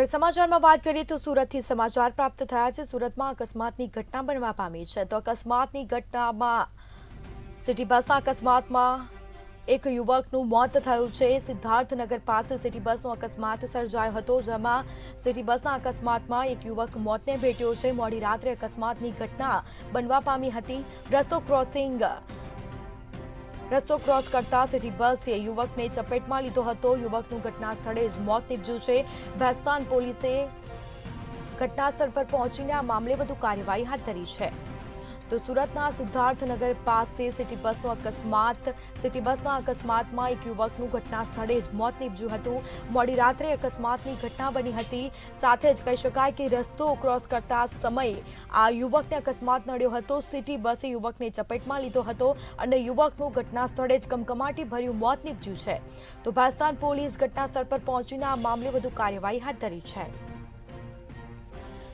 આગળ સમાચારમાં વાત કરીએ તો સુરતથી સમાચાર પ્રાપ્ત થયા છે। સુરતમાં અકસ્માતની ઘટના બનવા પામી છે। તો અકસ્માતની ઘટનામાં સિટી બસના અકસ્માતમાં એક યુવકનું મોત થયું છે। સિદ્ધાર્થનગર પાસે સિટી બસનો અકસ્માત સર્જાયો હતો, જેમાં સિટી બસના અકસ્માતમાં એક યુવક મોતને ભેટ્યો છે। મોડી રાત્રે અકસ્માતની ઘટના બનવા પામી હતી। રસ્તો ક્રોસ કરતા સિટી બસે યુવકને ચપેટમાં લીધો હતો। યુવકનું ઘટના સ્થળે જ મોત નીપજ્યું છે। ભેસ્તાન પોલીસે ઘટના સ્થળ પર પહોંચીને આ મામલે વધુ કાર્યવાહી હાથ ધરી છે। તો સુરતના સિદ્ધાર્થનગર પાસે સિટી બસના અકસ્માતમાં એક યુવકનું ઘટના સ્થળે જ મોત નીપજ્યું હતું। મોડી રાત્રે અકસ્માતની ઘટના બની હતી। સાથે જ કહી શકાય કે રસ્તો ક્રોસ કરતા સમયે આ યુવકને અકસ્માત નડ્યો હતો। સિટી બસે યુવકને ચપેટમાં લીધો હતો અને યુવકનું ઘટના સ્થળે જ કમકમાટી ભર્યું મોત નીપજ્યું છે। તો ભેસ્તાન પોલીસ ઘટના સ્થળ પર પહોંચીને આ મામલે વધુ કાર્યવાહી હાથ ધરી છે।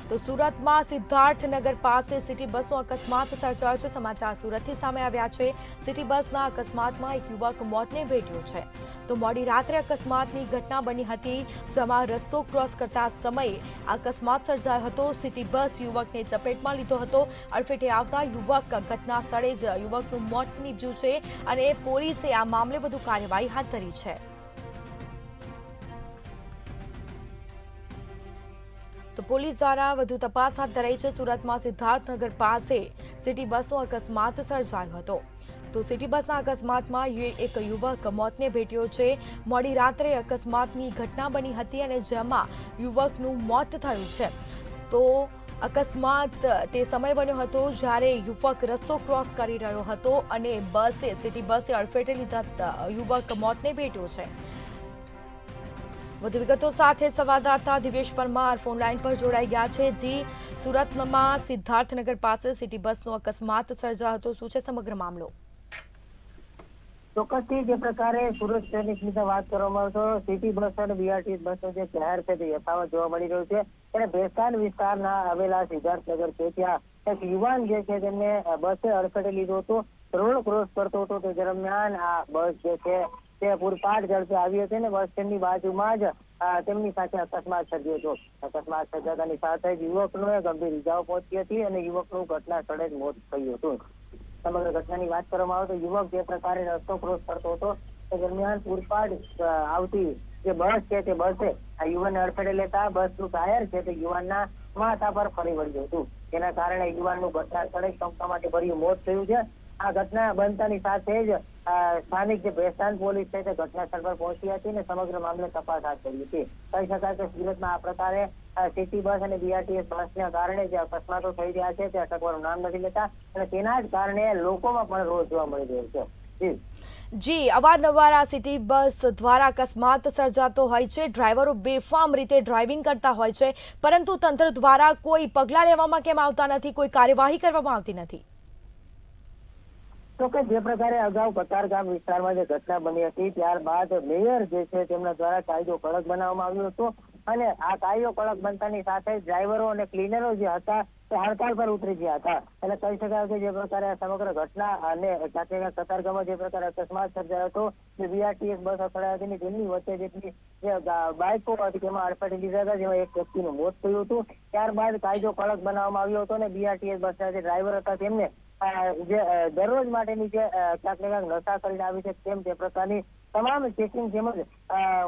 તો સુરતમાં સિદ્ધાર્થનગર પાસે સિટી બસનો અકસ્માત સર્જાયો છે। સમાચાર સુરતથી સામે આવ્યા છે। સિટી બસના અકસ્માતમાં એક યુવક મોતને ભેટ્યો છે। તો મોડી રાત્રે અકસ્માતની ઘટના બની હતી, જેમાં રસ્તો ક્રોસ કરતા સમયે અકસ્માત સર્જાયો હતો। સિટી બસ યુવકને ચપેટમાં લીધો હતો। અડફેટે આવતા યુવક ઘટના સ્થળે જ યુવકનું મોત નીપજ્યું છે અને પોલીસે આ મામલે વધુ કાર્યવાહી હાથ ધરી છે। તો પોલીસ દ્વારા વધુ તપાસ હાથ ધરાઈ છે। સુરતમાં સિદ્ધાર્થનગર પાસે સિટી બસનો અકસ્માત સર્જાયો હતો। તો સિટી બસના અકસ્માતમાં એક યુવક મોતને ભેટ્યો છે। મોડી રાત્રે અકસ્માતની ઘટના બની હતી અને જેમાં યુવકનું મોત થયું છે। તો અકસ્માત તે સમય બન્યો હતો જ્યારે યુવક રસ્તો ક્રોસ કરી રહ્યો હતો અને સિટી બસે અડફેટે લીધા યુવક મોતને ભેટ્યો છે। વધુ વિગતો સાથે સંવાદદાતા દિવેશ પરમાર ફોન લાઈન પર જોડાઈ ગયા છે। જી, સુરતમાં સિદ્ધાર્થનગર પાસે સિટી બસનો અકસ્માત સર્જાયો હતો, શું છે સમગ્ર મામલો? ચોક્કસથી જે પ્રકારે સુરત શહેરની સીધા વાત કરવામાં આવે તો સિટી બસ અને બીઆરટીએસ બસનો જે કહેર છે તે યથાવત જોવા મળી રહ્યો છે। ત્યારે ભેસ્તાન વિસ્તારના આવેલા સિદ્ધાર્થનગર છે ત્યાં એક યુવાન જે છે તેમને બસે અડફેટે લીધો હતો। રોડ ક્રોસ કરતો હતો તે દરમિયાન આ બસ જે છે તે પૂરપાટ ઝડપે આવી હતી અને બસ સ્ટેન્ડની બાજુમાં જ તેમની સાથે અકસ્માત સર્જ્યો હતો। અકસ્માત સર્જાતાની સાથે જ યુવકને ગંભીર ઇજાઓ પહોંચી હતી અને યુવકનું ઘટના સ્થળે જ મોત થયું હતું। સમગ્ર ઘટનાની વાત કરવામાં આવે તો યુવક જે પ્રકારે રસ્તો ક્રોસ કરતો હતો તે દરમિયાન પૂરપાટ આવતી જે બસ છે તે બસે આ યુવાનને અડફેટે લેતા બસનું ટાયર છે તે યુવાનના માથા પર ફરી વળ્યું હતું। જેના કારણે યુવાનનું ઘટના સ્થળે કમકમાટી ભર્યું મોત થયું છે। આ ઘટના બનતાની સાથે જ સ્થાનિક જે ભેસ્તાન પોલીસ છે તે ઘટના સ્થળ પર પહોંચી હતી અને સમગ્ર મામલે તપાસ હાથ ધરી હતી। કહી શકાય કે સુરતમાં આ પ્રકારે સિટી બસ અને બીઆરટીએસ બસના કારણે જે અકસ્માતો થઈ રહ્યા છે તે અટકવાનું નામ નથી લેતા અને તેના જ કારણે લોકોમાં પણ રોષ જોવા મળી રહ્યો છે। જી, અવારનવાર આ સિટી બસ દ્વારા અકસ્માત સર્જાતો હોય છે। ડ્રાઈવરો બેફામ રીતે ડ્રાઇવિંગ કરતા હોય છે, પરંતુ તંત્ર દ્વારા કોઈ પગલાં લેવામાં કેમ આવતા નથી, કોઈ કાર્યવાહી કરવામાં આવતી નથી? તો કે જે પ્રકારે અગાઉ કતારગામ વિસ્તારમાં જે ઘટના બની હતી ત્યારબાદ મેયર જે છે તેમના દ્વારા કાયદો કડક બનાવવામાં આવ્યો હતો અને આ કાયદો કડક બનતાની સાથે ડ્રાઈવરો અને ક્લીનરો જે હતા તે હડતાળ પર ઉતરી ગયા હતા। એટલે કહી શકાય કે જે પ્રકારે સમગ્ર ઘટના અને કતારગામમાં જે પ્રકારે અકસ્માત સર્જાયો હતો જે બીઆરટીએસ બસ અથડાઈ હતી તેમની વચ્ચે જેટલી જે બાઇકો હતી તેમાં અડફેટે લીધા હતા, જેમાં એક વ્યક્તિનું મોત થયું હતું। ત્યારબાદ કાયદો કડક બનાવવામાં આવ્યો હતો અને બીઆરટીએસ બસના જે ડ્રાઈવર હતા તેમને જે દરરોજ માટેની જે ક્યાંક ને ક્યાંક નશા કરીને આવી છે તેમ તે પ્રકારની તમામ ચેકિંગ તેમજ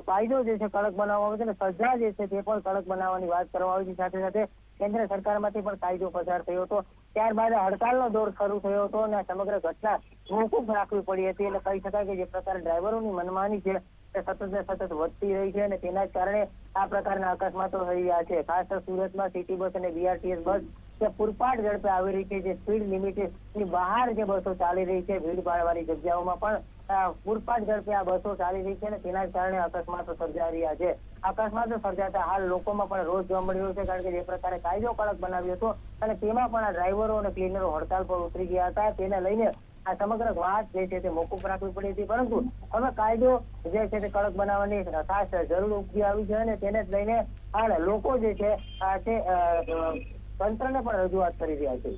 કાયદો જે છે કડક બનાવવામાં આવે છે અને સજા જે છે તે પણ કડક બનાવવાની વાત કરવામાં આવી છે। સાથે સાથે કેન્દ્ર સરકારમાંથી પણ કાયદો પસાર થયો હતો। ત્યારબાદ હડતાલનો દોર શરૂ થયો હતો અને સમગ્ર ઘટના મોકૂફ રાખવી પડી હતી। એટલે કહી શકાય કે જે પ્રકારે ડ્રાઈવરોની મનમાની છે તે સતત ને સતત વધતી રહી છે અને તેના જ કારણે આ પ્રકારના અકસ્માતો થઈ રહ્યા છે। ખાસ તો સુરતમાં સિટી બસ અને બીઆરટીએસ બસ જે પૂરપાટ ઝડપે આવી રહી છે, જે સ્પીડ લિમિટની બહાર જે બસો ચાલી રહી છે, ભીડભાડવાળી જગ્યાઓમાં પણ પૂરપાટ ઝડપે આ બસો ચાલી રહી છે અને તેના જ કારણે અકસ્માતો સર્જાઈ રહ્યા છે। અકસ્માતો સર્જાતા હાલ લોકોમાં પણ રોષ જોવા મળી રહ્યો છે, કારણ કે જે પ્રકારે કાયદો કડક બનાવ્યો હતો અને તેમાં પણ આ ડ્રાઈવરો અને ક્લીનરો હડતાલ પર ઉતરી ગયા હતા। તેને લઈને આ સમગ્ર વાત જે છે તે મોકૂફ રાખવી પડી હતી, પરંતુ હવે કાયદો જે છે તે કડક બનાવવાની ખાસ જરૂર ઉપજી આવી છે અને તેને જ લઈને હાલ લોકો જે છે તે તંત્રને પણ રજૂઆત કરી રહ્યા છે।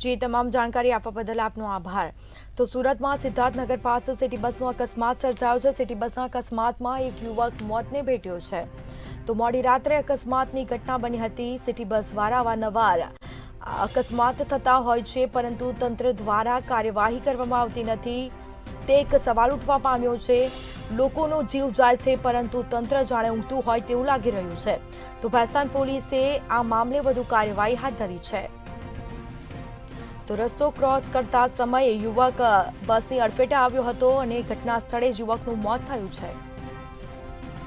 જી, તમામ જાણકારી આપવા બદલ આપનો આભાર। તો સુરતમાં સિદ્ધાર્થનગર પાસે સિટી બસનો અકસ્માત સર્જાયો છે। સિટી બસના અકસ્માતમાં એક યુવક મોતને ભેટ્યો છે। તો મોડી રાત્રે અકસ્માતની ઘટના બની હતી. સિટી બસ દ્વારા અવારનવાર અકસ્માત થતા હોય છે, પરંતુ તંત્ર દ્વારા કાર્યવાહી કરવામાં આવતી નથી. તે એક સવાલ ઉઠવા પામ્યો છે. લોકોનો જીવ જાય છે, પરંતુ તંત્ર જાણે ઊંઘતું હોય તેવું લાગી રહ્યું છે. તો ભેસ્તાન પોલીસે આ મામલે વધુ કાર્યવાહી હાથ ધરી છે. તો રસ્તો ક્રોસ કરતા સમયે યુવક બસની અડફેટે આવ્યો હતો અને ઘટના સ્થળે જ યુવકનું મોત થયું છે.